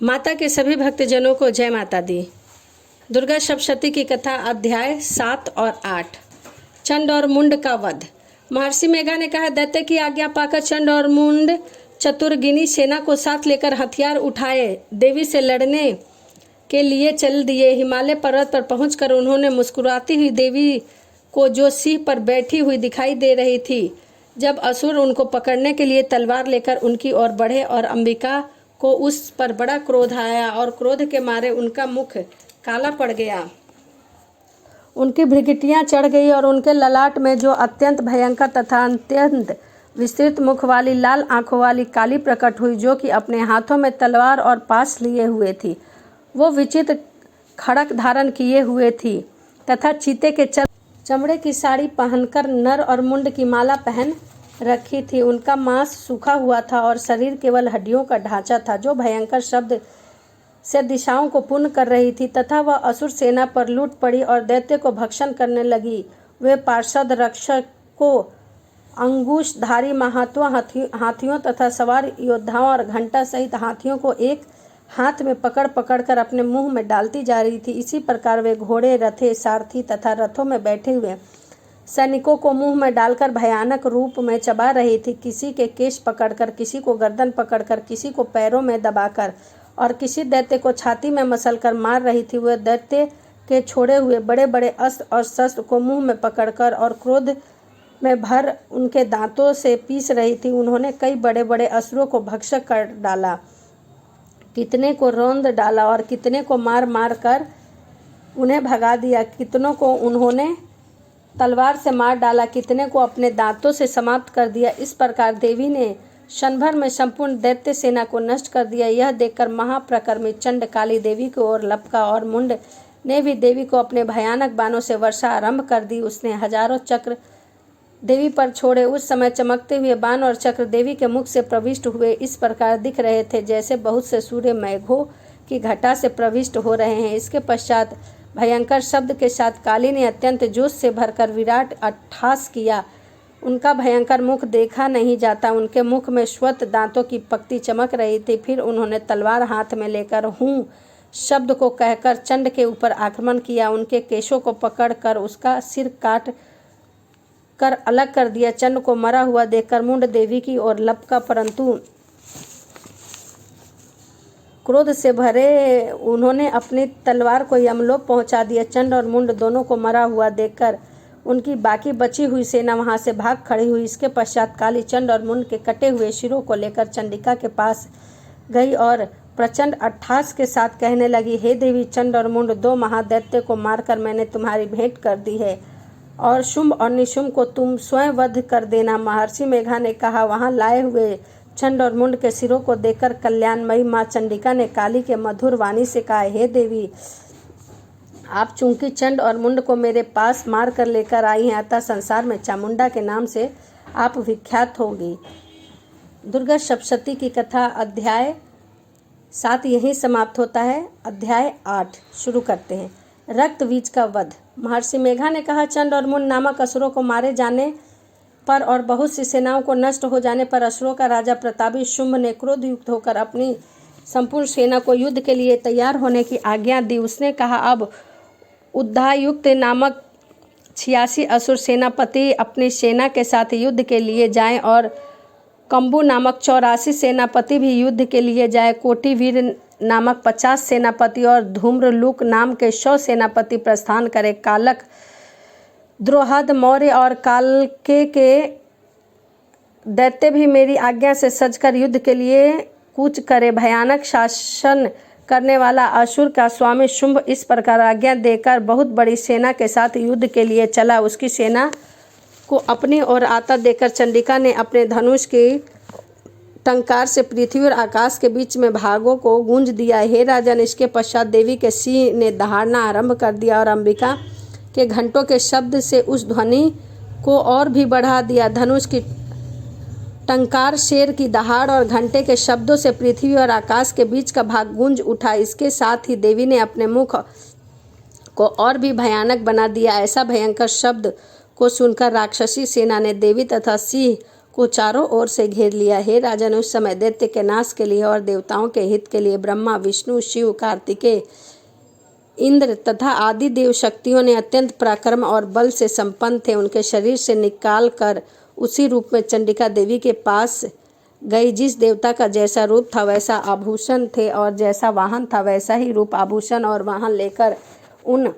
माता के सभी भक्तजनों को जय माता दी। दुर्गा सप्तशती की कथा अध्याय 7 और 8। चंड और मुंड का वध। महर्षि मेघा ने कहा, दैत्य की आज्ञा पाकर चंड और मुंड चतुर्गिनी सेना को साथ लेकर हथियार उठाए देवी से लड़ने के लिए चल दिए। हिमालय पर्वत पर पहुंचकर उन्होंने मुस्कुराती हुई देवी को, जो सिंह पर बैठी हुई दिखाई दे रही थी, जब असुर उनको पकड़ने के लिए तलवार लेकर उनकी ओर बढ़े और अंबिका को उस पर बड़ा क्रोध आया और क्रोध के मारे उनका मुख काला पड़ गया, उनकी भृकुटियां चढ़ गई और उनके ललाट में जो अत्यंत भयंकर तथा अत्यंत विस्तृत मुख वाली लाल आंखों वाली काली प्रकट हुई, जो कि अपने हाथों में तलवार और पास लिए हुए थी। वो विचित्र खड़क धारण किए हुए थी तथा चीते के चमड़े की साड़ी पहनकर नर और मुंड की माला पहन रखी थी। उनका मांस सूखा हुआ था और शरीर केवल हड्डियों का ढांचा था, जो भयंकर शब्द से दिशाओं को पूर्ण कर रही थी तथा वह असुर सेना पर लूट पड़ी और दैत्य को भक्षण करने लगी। वे पार्षद रक्षकों, अंगुशधारी महात्मा, हाथियों तथा सवार योद्धाओं और घंटा सहित हाथियों को एक हाथ में पकड़ कर अपने मुंह में डालती जा रही थी। इसी प्रकार वे घोड़े, रथे, सारथी तथा रथों में बैठे हुए सैनिकों को मुंह में डालकर भयानक रूप में चबा रही थी। किसी के केश पकड़कर, किसी को गर्दन पकड़कर, किसी को पैरों में दबाकर और किसी दैत्य को छाती में मसलकर मार रही थी। वह दैत्य के छोड़े हुए बड़े बड़े अस्त्र और शस्त्र को मुंह में पकड़कर और क्रोध में भर उनके दांतों से पीस रही थी। उन्होंने कई बड़े बड़े असुरों को भक्षक कर डाला, कितने को रौंद डाला और कितने को मार मार कर उन्हें भगा दिया। कितनों को उन्होंने तलवार से मार डाला, कितने को अपने दांतों से समाप्त कर दिया। इस प्रकार देवी ने क्षण भर में संपूर्ण दैत्य सेना को नष्ट कर दिया। यह देखकर महाप्रकर्मी चंड काली देवी की ओर लपका और मुंड ने भी देवी को अपने भयानक बाणों से वर्षा आरंभ कर दी। उसने हजारों चक्र देवी पर छोड़े। उस समय चमकते हुए बाण और चक्र देवी के मुख से प्रविष्ट हुए इस प्रकार दिख रहे थे, जैसे बहुत से सूर्य मेघों की घटा से प्रविष्ट हो रहे हैं। इसके पश्चात भयंकर शब्द के साथ काली ने अत्यंत जोश से भरकर विराट अट्टहास किया। उनका भयंकर मुख देखा नहीं जाता, उनके मुख में श्वेत दांतों की पक्ति चमक रही थी। फिर उन्होंने तलवार हाथ में लेकर हूँ शब्द को कहकर चंड के ऊपर आक्रमण किया। उनके केशों को पकड़ कर उसका सिर काट कर अलग कर दिया। चंड को मरा हुआ देखकर मुंड देवी की ओर लपका, परंतु क्रोध से भरे उन्होंने अपनी तलवार को यमलोक पहुंचा दिया। चंड और मुंड दोनों को मरा हुआ देखकर उनकी बाकी बची हुई सेना वहां से भाग खड़ी हुई। इसके पश्चात काली चंड और मुंड के कटे हुए सिरों को लेकर चंडिका के पास गई और प्रचंड अट्टहास के साथ कहने लगी, हे देवी, चंड और मुंड, दो महादैत्य को मारकर मैंने तुम्हारी भेंट कर दी है और शुंभ और निशुंभ को तुम स्वयं वध कर देना। महर्षि मेघा ने कहा, वहां लाए हुए चंड और मुंड के सिरों को देखकर कल्याणमयी माँ चंडिका ने काली के मधुर वाणी से कहा, हे देवी, आप चूंकि चंड और मुंड को मेरे पास मार कर लेकर आई हैं, अतः संसार में चामुंडा के नाम से आप विख्यात होगी। दुर्गा सप्तशती की कथा अध्याय 7 यहीं समाप्त होता है। अध्याय 8 शुरू करते हैं। रक्त बीज का वध। महर्षि मेघा ने कहा, चंड और मुंड नामक असुरों को मारे जाने पर और बहुत सी सेनाओं को नष्ट हो जाने पर असुरों का राजा प्रतापी शुंभ ने क्रोध युक्त होकर अपनी संपूर्ण सेना को युद्ध के लिए तैयार होने की आज्ञा दी। उसने कहा, अब उद्धायुक्त नामक 86 असुर सेनापति अपनी सेना के साथ युद्ध के लिए जाएं और कंबू नामक 84 सेनापति भी युद्ध के लिए जाए। कोटिवीर नामक 50 सेनापति और धूम्रलूक नाम के 100 सेनापति प्रस्थान करे। कालक, द्रोहद, मौर्य और कालके के दैत्य भी मेरी आज्ञा से सजकर युद्ध के लिए कूच करे। भयानक शासन करने वाला असुर का स्वामी शुंभ इस प्रकार आज्ञा देकर बहुत बड़ी सेना के साथ युद्ध के लिए चला। उसकी सेना को अपनी ओर आता देखकर चंडिका ने अपने धनुष की टंकार से पृथ्वी और आकाश के बीच में भागों को गूंज दिया। हे राजन, इसके पश्चात देवी के सिंह ने दहाड़ना आरंभ कर दिया और अंबिका के घंटों के शब्द से उस ध्वनि को और भी बढ़ा दिया। धनुष की टंकार, शेर की दहाड़ और घंटे के शब्दों से पृथ्वी और आकाश के बीच का भाग गूंज उठा। इसके साथ ही देवी ने अपने मुख को और भी भयानक बना दिया। ऐसा भयंकर शब्द को सुनकर राक्षसी सेना ने देवी तथा सिंह को चारों ओर से घेर लिया। हे राजन, उस समय दैत्य के नाश के लिए और देवताओं के हित के लिए ब्रह्मा, विष्णु, शिव, कार्तिकेय, इंद्र तथा आदि देव शक्तियों ने अत्यंत पराक्रम और बल से संपन्न थे। उनके शरीर से निकाल कर उसी रूप में चंडिका देवी के पास गई। जिस देवता का जैसा रूप था वैसा आभूषण थे और जैसा वाहन था वैसा ही रूप, आभूषण और वाहन लेकर उन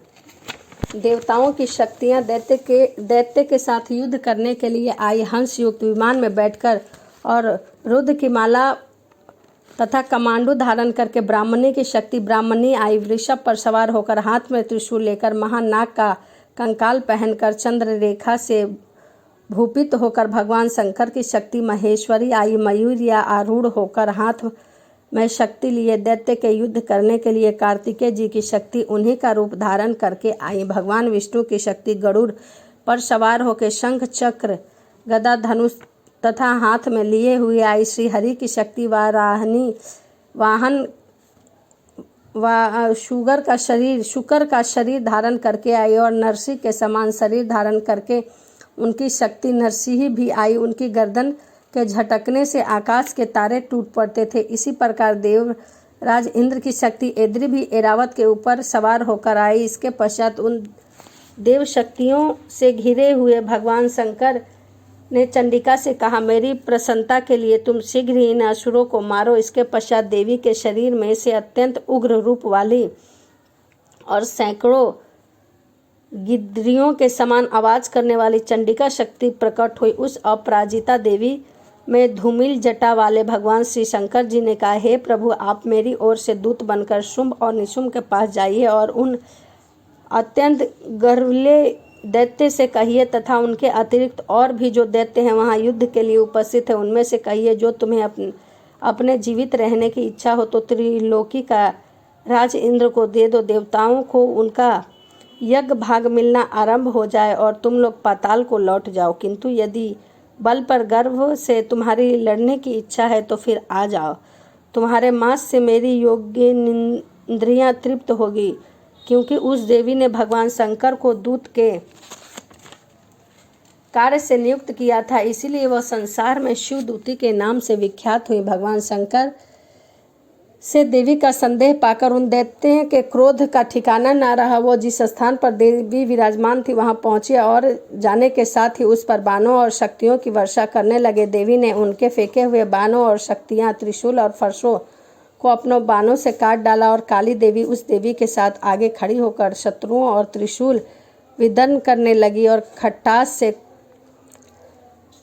देवताओं की शक्तियां दैत्य के साथ युद्ध करने के लिए आई। हंस युक्त विमान में बैठकर और रुद्र की माला तथा कमांडो धारण करके ब्राह्मणी की शक्ति ब्राह्मणी आई। वृषभ पर सवार होकर हाथ में त्रिशूल लेकर महानाग का कंकाल पहनकर चंद्र रेखा से भूपित होकर भगवान शंकर की शक्ति महेश्वरी आई। मयूर या आरूढ़ होकर हाथ में शक्ति लिए दैत्य के युद्ध करने के लिए कार्तिकेय जी की शक्ति उन्हीं का रूप धारण करके आई। भगवान विष्णु की शक्ति गरुड़ पर सवार होकर शंख, चक्र, गदा, धनुष तथा हाथ में लिए हुए आई। श्री हरि की शक्ति वाराहनी वाहन शुकर का शरीर धारण करके आई और नरसिंह के समान शरीर धारण करके उनकी शक्ति नरसिंह भी आई। उनकी गर्दन के झटकने से आकाश के तारे टूट पड़ते थे। इसी प्रकार देवराज इंद्र की शक्ति ऐद्री भी ऐरावत के ऊपर सवार होकर आई। इसके पश्चात उन देव शक्तियों से घिरे हुए भगवान शंकर ने चंडिका से कहा, मेरी प्रसन्नता के लिए तुम शीघ्र ही इन असुरों को मारो। इसके पश्चात देवी के शरीर में से अत्यंत उग्र रूप वाली और सैकड़ों गिद्रियों के आवाज आवाज़ करने वाली चंडिका शक्ति प्रकट हुई। उस अपराजिता देवी में धूमिल जटा वाले भगवान श्री शंकर जी ने कहा, हे प्रभु, आप मेरी ओर से दूत बनकर शुंभ और निशुंभ के पास जाइए और उन अत्यंत गर्विले दैत्य से कहिए तथा उनके अतिरिक्त और भी जो दैत्य हैं वहाँ युद्ध के लिए उपस्थित है उनमें से कहिए, जो तुम्हें अपने जीवित रहने की इच्छा हो तो त्रिलोकी का राज इंद्र को दे दो। देवताओं को उनका यज्ञ भाग मिलना आरंभ हो जाए और तुम लोग पाताल को लौट जाओ। किंतु यदि बल पर गर्व से तुम्हारी लड़ने की इच्छा है तो फिर आ जाओ। तुम्हारे मांस से मेरी योग्य इंद्रियां तृप्त होगी, क्योंकि उस देवी ने भगवान शंकर को दूत के कार्य से नियुक्त किया था, इसीलिए वह संसार में शिवदूती के नाम से विख्यात हुई। भगवान शंकर से देवी का संदेह पाकर उन दैत्य के क्रोध का ठिकाना न रहा। वो जिस स्थान पर देवी विराजमान थी वहां पहुंचे और जाने के साथ ही उस पर बाणों और शक्तियों की वर्षा करने लगे। देवी ने उनके फेंके हुए बाणों और शक्तियां, त्रिशूल और फरसों को अपनों बाणों से काट डाला और काली देवी उस देवी के साथ आगे खड़ी होकर शत्रुओं और त्रिशूल विदर्न करने लगी और खट्टास से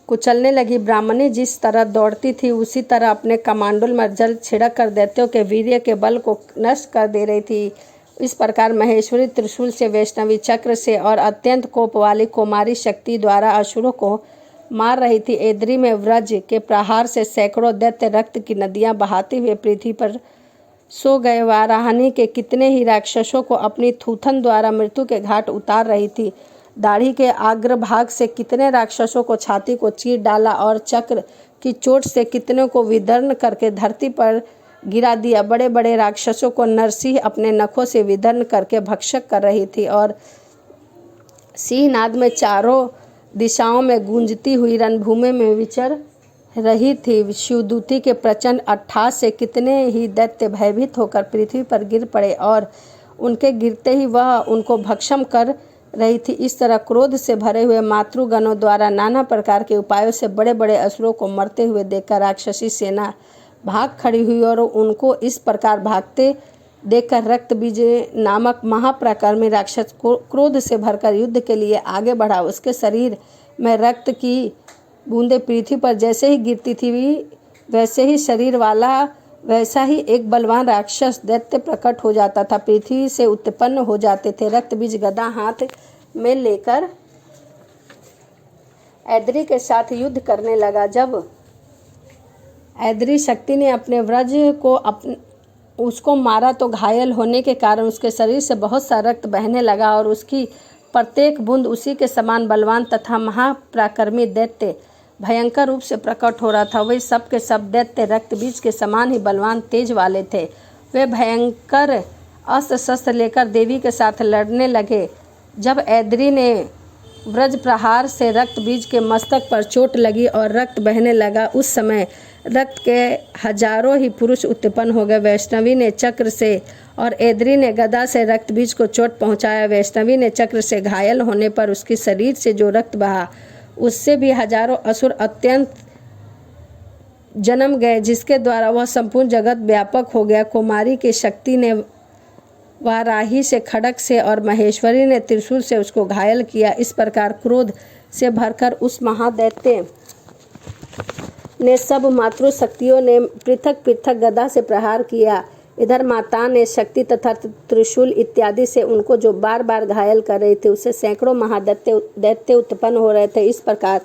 कुचलने लगी। ब्राह्मणी जिस तरह दौड़ती थी उसी तरह अपने कमांडल में जल छिड़क कर दैत्यों के वीर्य के बल को नष्ट कर दे रही थी। इस प्रकार महेश्वरी त्रिशूल से, वैष्णवी चक्र से और अत्यंत कोप वाली कुमारी शक्ति द्वारा असुरों को मार रही थी। ऐद्री में व्रज के प्रहार से सैकड़ों दैत्य रक्त की नदियां बहाते हुए पृथ्वी पर सो गए। वाराहनी के कितने ही राक्षसों को अपनी थूथन द्वारा मृत्यु के घाट उतार रही थी। दाढ़ी के अग्रभाग से कितने राक्षसों को छाती को चीर डाला और चक्र की चोट से कितनों को विदर्न करके धरती पर गिरा दिया। बड़े बड़े राक्षसों को नरसिंह अपने नखों से विदर्न करके भक्षक कर रही थी और सिंहनाद में चारों दिशाओं में गूंजती हुई रणभूमि में विचर रही थी। शिवदूती के प्रचंड अट्टहास से कितने ही दैत्य भयभीत होकर पृथ्वी पर गिर पड़े और उनके गिरते ही वह उनको भक्षम कर रही थी। इस तरह क्रोध से भरे हुए मातृगणों द्वारा नाना प्रकार के उपायों से बड़े बड़े असुरों को मरते हुए देखकर राक्षसी सेना भाग खड़ी हुई और उनको इस प्रकार भागते देखकर रक्तबीज नामक महापराक्रमी राक्षस को क्रोध से भरकर युद्ध के लिए आगे बढ़ा। उसके शरीर में रक्त की बूंदें पृथ्वी पर जैसे ही गिरती थी वैसे ही शरीर वाला वैसा ही एक बलवान राक्षस दैत्य प्रकट हो जाता था, पृथ्वी से उत्पन्न हो जाते थे। रक्तबीज गदा हाथ में लेकर ऐद्री के साथ युद्ध करने लगा। जब ऐद्री शक्ति ने अपने व्रज को उसको मारा तो घायल होने के कारण उसके शरीर से बहुत सा रक्त बहने लगा और उसकी प्रत्येक बूंद उसी के समान बलवान तथा महापराक्रमी दैत्य भयंकर रूप से प्रकट हो रहा था। वे सब के सब दैत्य रक्तबीज के समान ही बलवान तेज वाले थे। वे भयंकर अस्त्र शस्त्र लेकर देवी के साथ लड़ने लगे। जब ऐद्री ने वज्र प्रहार से रक्त बीज के मस्तक पर चोट लगी और रक्त बहने लगा। उस समय रक्त के हजारों ही पुरुष उत्पन्न हो गए। वैष्णवी ने चक्र से और एद्री ने गदा से रक्त बीज को चोट पहुंचाया। वैष्णवी ने चक्र से घायल होने पर उसके शरीर से जो रक्त बहा उससे भी हजारों असुर अत्यंत जन्म गए, जिसके द्वारा वह संपूर्ण जगत व्यापक हो गया। कुमारी की शक्ति ने वाराही से खड़ग से और महेश्वरी ने त्रिशूल से उसको घायल किया। इस प्रकार क्रोध से भरकर उस महादैत्य ने सब मातृशक्तियों ने पृथक पृथक गदा से प्रहार किया। इधर माता ने शक्ति तथा त्रिशूल इत्यादि से उनको जो बार बार घायल कर रहे थे उससे सैकड़ों महादैत्य उत्पन्न हो रहे थे। इस प्रकार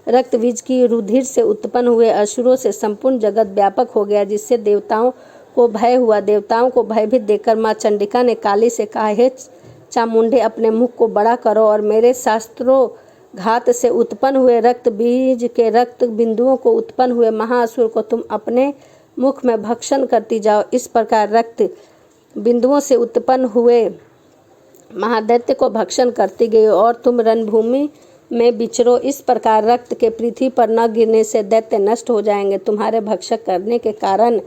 रक्त बीज की रुधिर से उत्पन्न हुए असुरों से संपूर्ण जगत व्यापक हो गया, जिससे देवताओं को भय हुआ। देवताओं को भयभीत देखकर माँ चंडिका ने काली से कहा, हे चामुंडे, अपने मुख को बड़ा करो और मेरे शास्त्रों घात से उत्पन्न हुए रक्त बीज के रक्त बिंदुओं को उत्पन्न हुए महाअसुर को तुम अपने मुख में भक्षण करती जाओ। इस प्रकार रक्त बिंदुओं से उत्पन्न हुए महादैत्य को भक्षण करती गई और तुम रणभूमि में विचरो। इस प्रकार रक्त के पृथ्वी पर न गिरने से दैत्य नष्ट हो जाएंगे। तुम्हारे भक्षक करने के कारण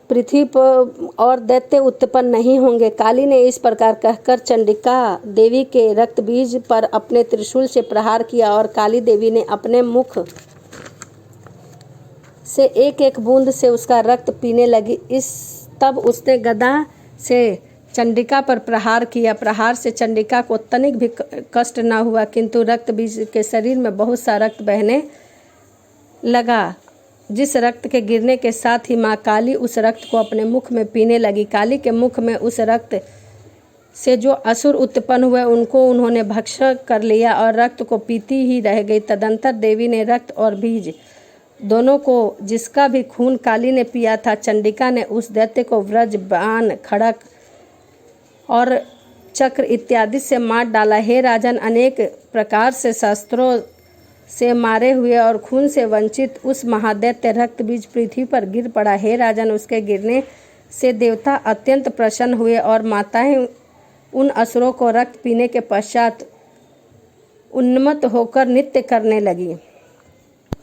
पृथ्वी पर और दैत्य उत्पन्न नहीं होंगे। काली ने इस प्रकार कहकर चंडिका देवी के रक्त बीज पर अपने त्रिशूल से प्रहार किया और काली देवी ने अपने मुख से एक एक बूंद से उसका रक्त पीने लगी। तब उसने गदा से चंडिका पर प्रहार किया। प्रहार से चंडिका को तनिक भी कष्ट न हुआ, किंतु रक्त बीज के शरीर में बहुत सा रक्त बहने लगा, जिस रक्त के गिरने के साथ ही माँ काली उस रक्त को अपने मुख में पीने लगी। काली के मुख में उस रक्त से जो असुर उत्पन्न हुए उनको उन्होंने भक्षण कर लिया और रक्त को पीती ही रह गई। तदंतर देवी ने रक्त और बीज दोनों को, जिसका भी खून काली ने पिया था, चंडिका ने उस दैत्य को वज्र, बाण, खड़ग और चक्र इत्यादि से मार डाला। हे राजन, अनेक प्रकार से शस्त्रों से मारे हुए और खून से वंचित उस महादैत्य रक्त बीज पृथ्वी पर गिर पड़ा। हे राजन, उसके गिरने से देवता अत्यंत प्रसन्न हुए और माताएं उन असुरों को रक्त पीने के पश्चात उन्मत्त होकर नृत्य करने लगी।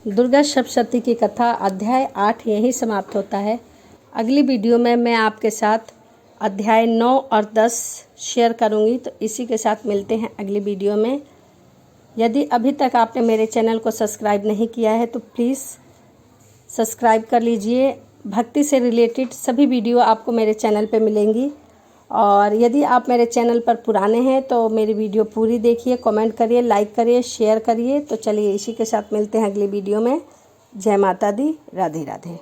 दुर्गा सप्तशती की कथा अध्याय 8 यहीं समाप्त होता है। अगली वीडियो में मैं आपके साथ अध्याय 9 और 10 शेयर करूंगी, तो इसी के साथ मिलते हैं अगली वीडियो में। यदि अभी तक आपने मेरे चैनल को सब्सक्राइब नहीं किया है तो प्लीज़ सब्सक्राइब कर लीजिए। भक्ति से रिलेटेड सभी वीडियो आपको मेरे चैनल पे मिलेंगी। और यदि आप मेरे चैनल पर पुराने हैं तो मेरी वीडियो पूरी देखिए, कमेंट करिए, लाइक करिए, शेयर करिए। तो चलिए इसी के साथ मिलते हैं अगली वीडियो में। जय माता दी, राधे राधे।